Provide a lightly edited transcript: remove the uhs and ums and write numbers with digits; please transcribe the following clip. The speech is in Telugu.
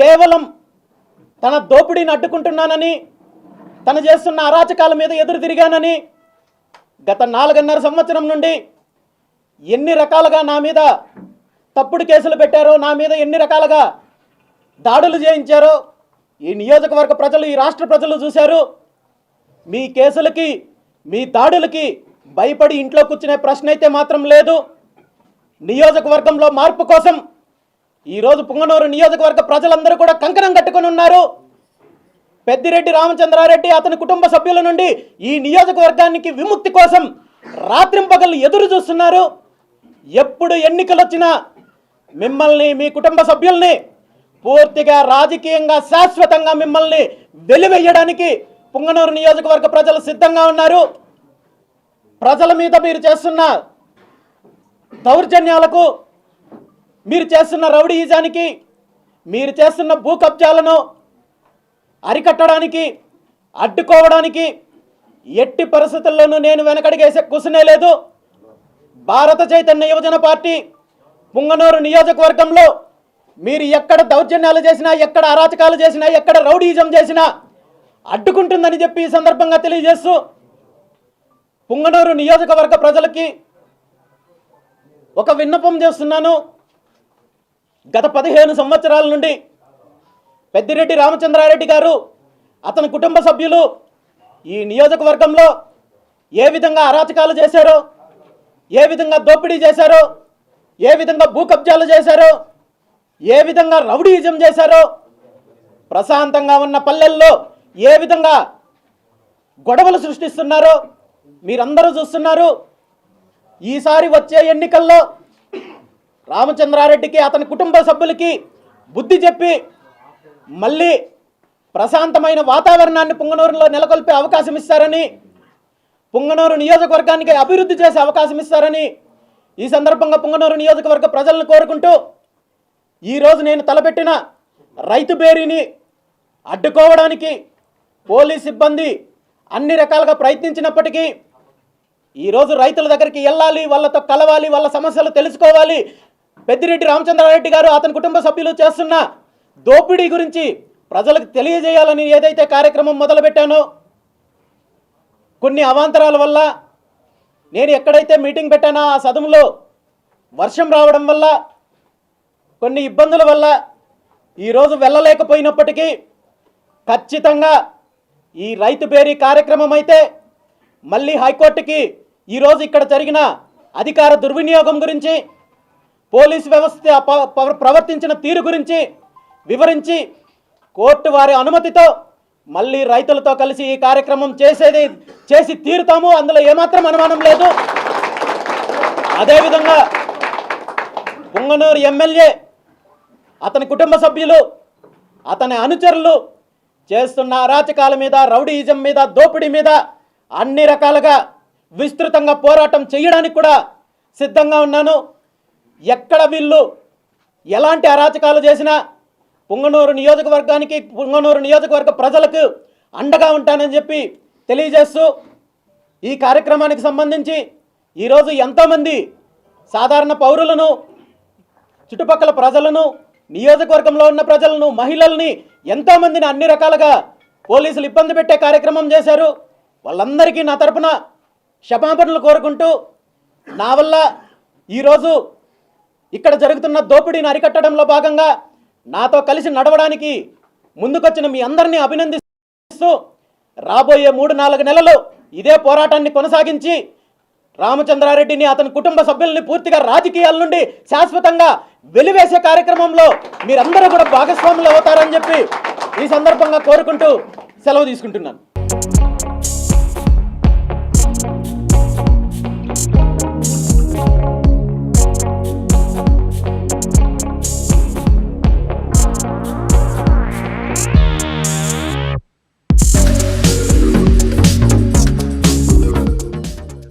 కేవలం తన దోపిడీని అడ్డుకుంటున్నానని, తను చేస్తున్న అరాచకాల మీద ఎదురు తిరిగానని గత 4.5 సంవత్సరం నుండి ఎన్ని రకాలుగా నా మీద తప్పుడు కేసులు పెట్టారో, నా మీద ఎన్ని రకాలుగా దాడులు చేయించారో ఈ నియోజకవర్గ ప్రజలు, ఈ రాష్ట్ర ప్రజలు చూశారు. మీ కేసులకి, మీ దాడులకి భయపడి ఇంట్లో కూర్చునే ప్రశ్న అయితే మాత్రం లేదు. నియోజకవర్గంలో మార్పు కోసం ఈరోజు పుంగనూరు నియోజకవర్గ ప్రజలందరూ కూడా కంకణం కట్టుకొని ఉన్నారు. పెద్దిరెడ్డి రామచంద్రారెడ్డి అతని కుటుంబ సభ్యుల నుండి ఈ నియోజకవర్గానికి విముక్తి కోసం రాత్రింపగళ్ళు ఎదురు చూస్తున్నారు. ఎప్పుడు ఎన్నికలు వచ్చినా మిమ్మల్ని, మీ కుటుంబ సభ్యుల్ని పూర్తిగా రాజకీయంగా శాశ్వతంగా మిమ్మల్ని వెలివేయడానికి పుంగనూరు నియోజకవర్గ ప్రజలు సిద్ధంగా ఉన్నారు. ప్రజల మీద మీరు చేస్తున్న దౌర్జన్యాలకు, మీరు చేస్తున్న రౌడీయిజానికి, మీరు చేస్తున్న భూ కబ్జాలను అరికట్టడానికి, అడ్డుకోవడానికి ఎట్టి పరిస్థితుల్లోనూ నేను వెనకడిగేసే కుసునే లేదు. భారత చైతన్య యువజన పార్టీ పుంగనూరు నియోజకవర్గంలో మీరు ఎక్కడ దౌర్జన్యాలు చేసినా, ఎక్కడ అరాచకాలు చేసినా, ఎక్కడ రౌడీయిజం చేసినా అడ్డుకుంటుందని చెప్పి ఈ సందర్భంగా తెలియజేస్తూ, పుంగనూరు నియోజకవర్గ ప్రజలకి ఒక విన్నపం చేస్తున్నాను. గత 15 సంవత్సరాల నుండి పెద్దిరెడ్డి రామచంద్రారెడ్డి గారు, అతని కుటుంబ సభ్యులు ఈ నియోజకవర్గంలో ఏ విధంగా అరాచకాలు చేశారో, ఏ విధంగా దోపిడీ చేశారో, ఏ విధంగా భూ కబ్జాలు చేశారో, ఏ విధంగా రౌడీయిజం చేశారో, ప్రశాంతంగా ఉన్న పల్లెల్లో ఏ విధంగా గొడవలు సృష్టిస్తున్నారో మీరందరూ చూస్తున్నారు. ఈసారి వచ్చే ఎన్నికల్లో రామచంద్రారెడ్డికి, అతని కుటుంబ సభ్యులకి బుద్ధి చెప్పి మళ్ళీ ప్రశాంతమైన వాతావరణాన్ని పుంగనూరులో నెలకొల్పే అవకాశం ఇస్తారని, పుంగనూరు నియోజకవర్గానికి అభివృద్ధి చేసే అవకాశం ఇస్తారని ఈ సందర్భంగా పుంగనూరు నియోజకవర్గ ప్రజలను కోరుకుంటూ, ఈరోజు నేను తలపెట్టిన రైతు బేరీని అడ్డుకోవడానికి పోలీస్ సిబ్బంది అన్ని రకాలుగా ప్రయత్నించినప్పటికీ ఈరోజు రైతుల దగ్గరికి వెళ్ళాలి, వాళ్ళతో కలవాలి, వాళ్ళ సమస్యలు తెలుసుకోవాలి. పెద్దిరెడ్డి రామచంద్రారెడ్డి గారు, అతని కుటుంబ సభ్యులు చేస్తున్న దోపిడీ గురించి ప్రజలకు తెలియజేయాలని ఏదైతే కార్యక్రమం మొదలుపెట్టానో, కొన్ని అవాంతరాల వల్ల నేను ఎక్కడైతే మీటింగ్ పెట్టానో ఆ సదములో వర్షం రావడం వల్ల, కొన్ని ఇబ్బందుల వల్ల ఈరోజు వెళ్ళలేకపోయినప్పటికీ ఖచ్చితంగా ఈ రైతు బేరీ కార్యక్రమం అయితే మళ్ళీ హైకోర్టుకి ఈరోజు ఇక్కడ జరిగిన అధికార దుర్వినియోగం గురించి, పోలీసు వ్యవస్థ ప్రవర్తించిన తీరు గురించి వివరించి కోర్టు వారి అనుమతితో మళ్ళీ రైతులతో కలిసి ఈ కార్యక్రమం చేసి తీరుతాము. అందులో ఏమాత్రం అనుమానం లేదు. అదేవిధంగా పుంగనూరు ఎమ్మెల్యే, అతని కుటుంబ సభ్యులు, అతని అనుచరులు చేస్తున్న అరాచకాల మీద, రౌడీయిజం మీద, దోపిడీ మీద అన్ని రకాలుగా విస్తృతంగా పోరాటం చేయడానికి కూడా సిద్ధంగా ఉన్నాను. ఎక్కడ వీళ్ళు ఎలాంటి అరాచకాలు చేసినా పుంగనూరు నియోజకవర్గానికి, పుంగనూరు నియోజకవర్గ ప్రజలకు అండగా ఉంటానని చెప్పి తెలియజేస్తూ, ఈ కార్యక్రమానికి సంబంధించి ఈరోజు ఎంతోమంది సాధారణ పౌరులను, చుట్టుపక్కల ప్రజలను, నియోజకవర్గంలో ఉన్న ప్రజలను, మహిళల్ని, ఎంతోమందిని అన్ని రకాలుగా పోలీసులు ఇబ్బంది పెట్టే కార్యక్రమం చేశారు. వాళ్ళందరికీ నా తరపున క్షమాపణలు కోరుకుంటూ, నా వల్ల ఈరోజు ఇక్కడ జరుగుతున్న దోపిడీని అరికట్టడంలో భాగంగా నాతో కలిసి నడవడానికి ముందుకొచ్చిన మీ అందరినీ అభినందిస్తూ, రాబోయే 3-4 నెలలు ఇదే పోరాటాన్ని కొనసాగించి రామచంద్రారెడ్డిని, అతని కుటుంబ సభ్యుల్ని పూర్తిగా రాజకీయాల నుండి శాశ్వతంగా వెలివేసే కార్యక్రమంలో మీరందరూ కూడా భాగస్వాములు అవుతారని చెప్పి ఈ సందర్భంగా కోరుకుంటూ సెలవు తీసుకుంటున్నాను.